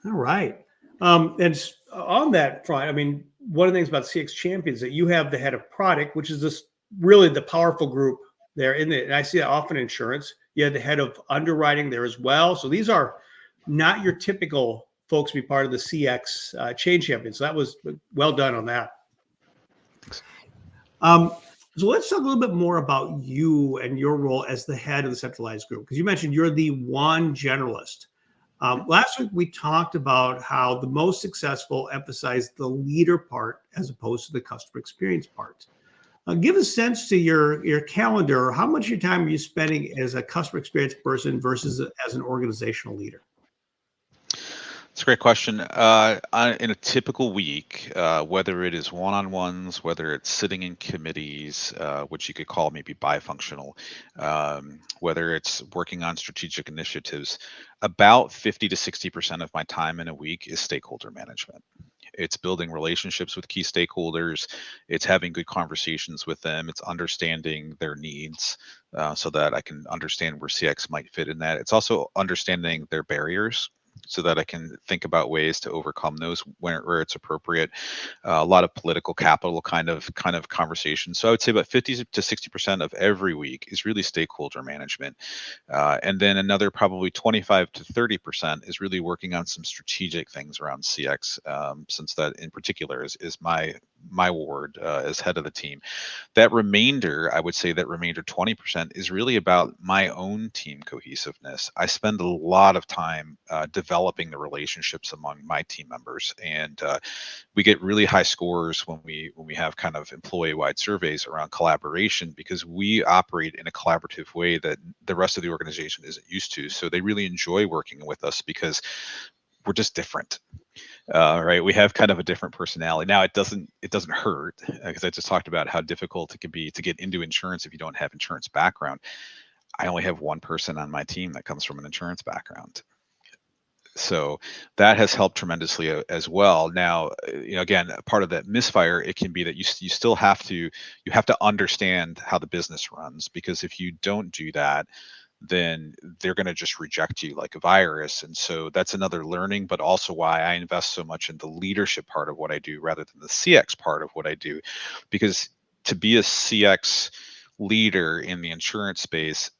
All right. And on that front, one of the things about CX Champions that you have the head of product, which is this really the powerful group there in it. And I see that often in insurance. You have the head of underwriting there as well. So these are not your typical folks be part of the CX Change Champions. So that was well done on that. So let's talk a little bit more about you and your role as the head of the centralized group, because you mentioned you're the one generalist. Last week, we talked about how the most successful emphasize the leader part as opposed to the customer experience part. Give a sense to your calendar. How much of your time are you spending as a customer experience person versus as an organizational leader? It's a great question. In a typical week, whether it is one-on-ones, whether it's sitting in committees, which you could call maybe bifunctional, whether it's working on strategic initiatives, about 50 to 60% of my time in a week is stakeholder management. It's building relationships with key stakeholders. It's having good conversations with them. It's understanding their needs so that I can understand where CX might fit in that. It's also understanding their barriers. so that I can think about ways to overcome those where it's appropriate. A lot of political capital kind of conversation. So I would say about 50 to 60% of every week is really stakeholder management. And then another probably 25 to 30% is really working on some strategic things around CX, since that in particular is my ward as head of the team. That remainder, I would say that remainder 20% is really about my own team cohesiveness. I spend a lot of time developing the relationships among my team members, and we get really high scores when we have kind of employee-wide surveys around collaboration, because we operate in a collaborative way that the rest of the organization isn't used to. So they really enjoy working with us because we're just different. Right, we have kind of a different personality. Now it doesn't hurt, because I just talked about how difficult it can be to get into insurance if you don't have insurance background. I only have one person on my team that comes from an insurance background, so that has helped tremendously as well. Now, again, part of that misfire, it can be that you still have to understand how the business runs, because if you don't do that, then they're going to just reject you like a virus. And so that's another learning, but also why I invest so much in the leadership part of what I do rather than the CX part of what I do. Because to be a CX leader in the insurance space,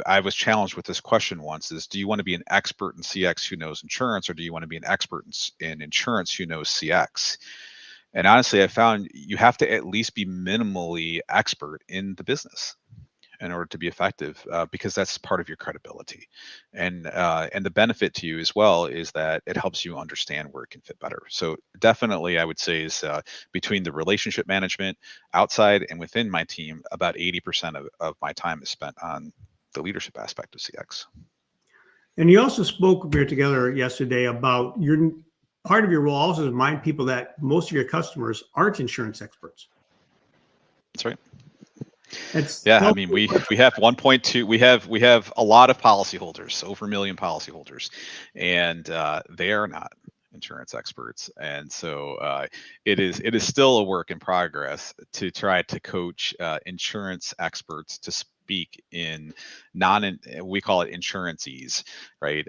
I was challenged with this question once: is do you want to be an expert in CX who knows insurance, or do you want to be an expert in insurance who knows CX? And honestly, I found you have to at least be minimally expert in the business in order to be effective, because that's part of your credibility. And the benefit to you as well is that it helps you understand where it can fit better. So definitely, I would say is between the relationship management outside and within my team, about 80% of my time is spent on the leadership aspect of CX. And you also spoke, we were together yesterday, about part of your role also is to remind people that most of your customers aren't insurance experts. That's right. Yeah, I mean, we have 1.2. We have a lot of policyholders, over 1 million policyholders, and they are not insurance experts. And so it is still a work in progress to try to coach insurance experts to speak in we call it insuranceese, right?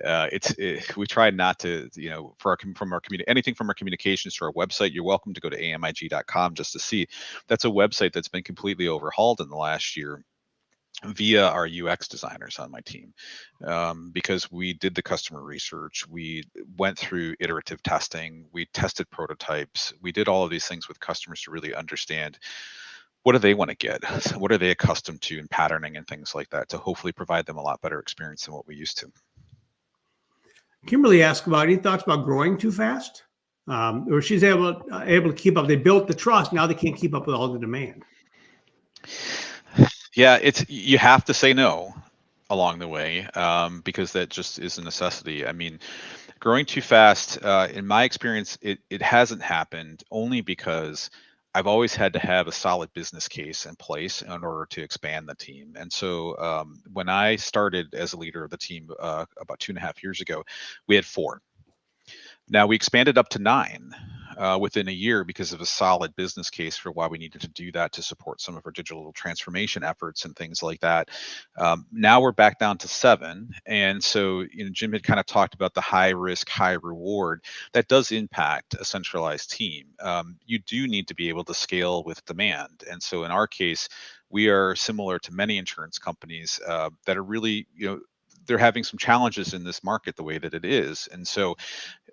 We try not to, from our community, anything from our communications to our website. You're welcome to go to amig.com just to see. That's a website that's been completely overhauled in the last year via our UX designers on my team, because we did the customer research, we went through iterative testing, we tested prototypes, we did all of these things with customers to really understand what do they want to get, what are they accustomed to in patterning and things like that, to hopefully provide them a lot better experience than what we used to. Kimberly asked about any thoughts about growing too fast, or she's able to keep up. They built the trust, now they can't keep up with all the demand. Yeah, you have to say no along the way, because that just is a necessity. I mean, growing too fast, in my experience, it hasn't happened only because I've always had to have a solid business case in place in order to expand the team. And so when I started as a leader of the team about 2.5 years ago, we had 4. Now we expanded up to 9 within a year because of a solid business case for why we needed to do that to support some of our digital transformation efforts and things like that. Now we're back down to 7. And so, Jim had kind of talked about the high risk, high reward. That does impact a centralized team. You do need to be able to scale with demand. And so in our case, we are similar to many insurance companies that are really, they're having some challenges in this market the way that it is. And so,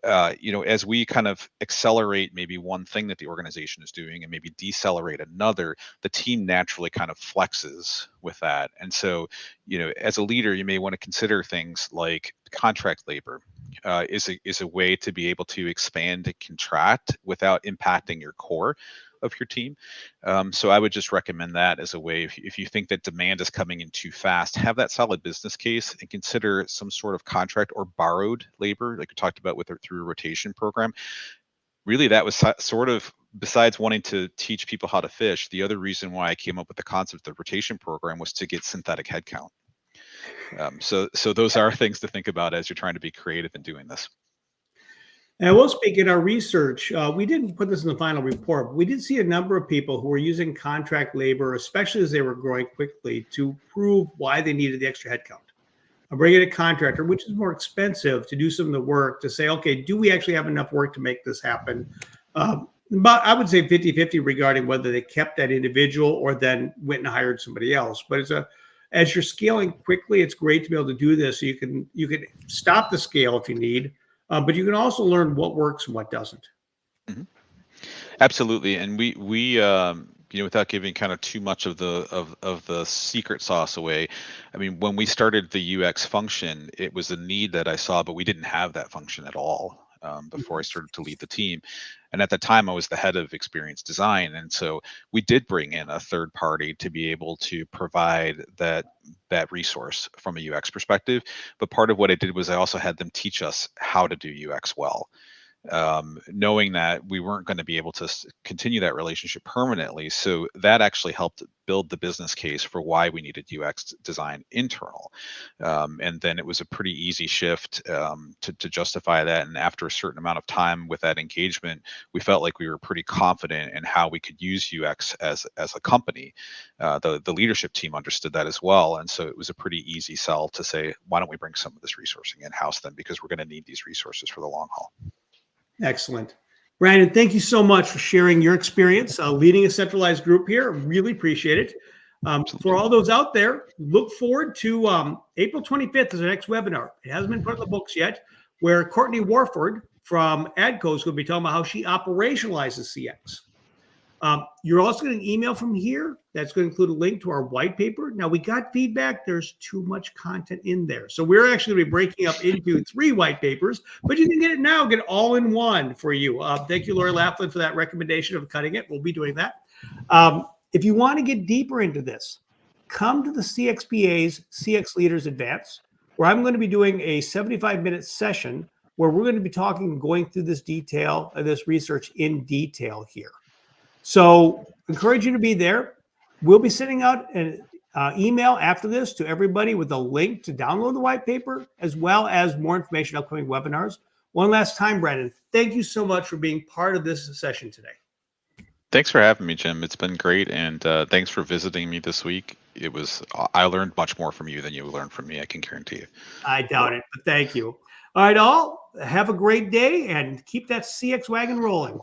as we kind of accelerate maybe one thing that the organization is doing and maybe decelerate another, the team naturally kind of flexes with that. And so, as a leader, you may want to consider things like contract labor is a way to be able to expand and contract without impacting your core of your team. So I would just recommend that as a way, if you think that demand is coming in too fast, have that solid business case and consider some sort of contract or borrowed labor, like we talked about through a rotation program. Really, that was sort of, besides wanting to teach people how to fish, the other reason why I came up with the concept of the rotation program was to get synthetic headcount. So those are things to think about as you're trying to be creative in doing this. And we'll speak in our research. We didn't put this in the final report, but we did see a number of people who were using contract labor, especially as they were growing quickly, to prove why they needed the extra headcount. bring in a contractor, which is more expensive to do some of the work to say, okay, do we actually have enough work to make this happen? But I would say 50-50 regarding whether they kept that individual or then went and hired somebody else. But as you're scaling quickly, it's great to be able to do this. So you can stop the scale if you need, but you can also learn what works and what doesn't. Mhm. Absolutely, and we without giving kind of too much of the secret sauce away, I mean, when we started the UX function, it was a need that I saw, but we didn't have that function at all before I started to lead the team. And at the time, I was the head of experience design, and so we did bring in a third party to be able to provide that resource from a UX perspective. But part of what I did was I also had them teach us how to do UX well. Knowing that we weren't going to be able to continue that relationship permanently. So that actually helped build the business case for why we needed UX design internal. And then it was a pretty easy shift to justify that. And after a certain amount of time with that engagement, we felt like we were pretty confident in how we could use UX as a company. The leadership team understood that as well. And so it was a pretty easy sell to say, why don't we bring some of this resourcing in-house then? Because we're going to need these resources for the long haul. Excellent. Brandon, thank you so much for sharing your experience leading a centralized group here. Really appreciate it. For all those out there, look forward to April 25th is the next webinar. It hasn't been put in the books yet, where Courtney Warford from ADCO is going to be talking about how she operationalizes CX. You're also going to get an email from here that's going to include a link to our white paper. Now, we got feedback. There's too much content in there. So we're actually going to be breaking up into 3 white papers, but you can get it now, get it all in one for you. Thank you, Lori Laughlin, for that recommendation of cutting it. We'll be doing that. If you want to get deeper into this, come to the CXPA's CX Leaders Advance, where I'm going to be doing a 75-minute session where we're going to be going through this research in detail here. So encourage you to be there. We'll be sending out an email after this to everybody with a link to download the white paper, as well as more information on upcoming webinars. One last time, Brandon, thank you so much for being part of this session today. Thanks for having me, Jim. It's been great. And thanks for visiting me this week. I learned much more from you than you learned from me, I can guarantee you. I doubt it, but thank you. All right, all, have a great day and keep that CX wagon rolling.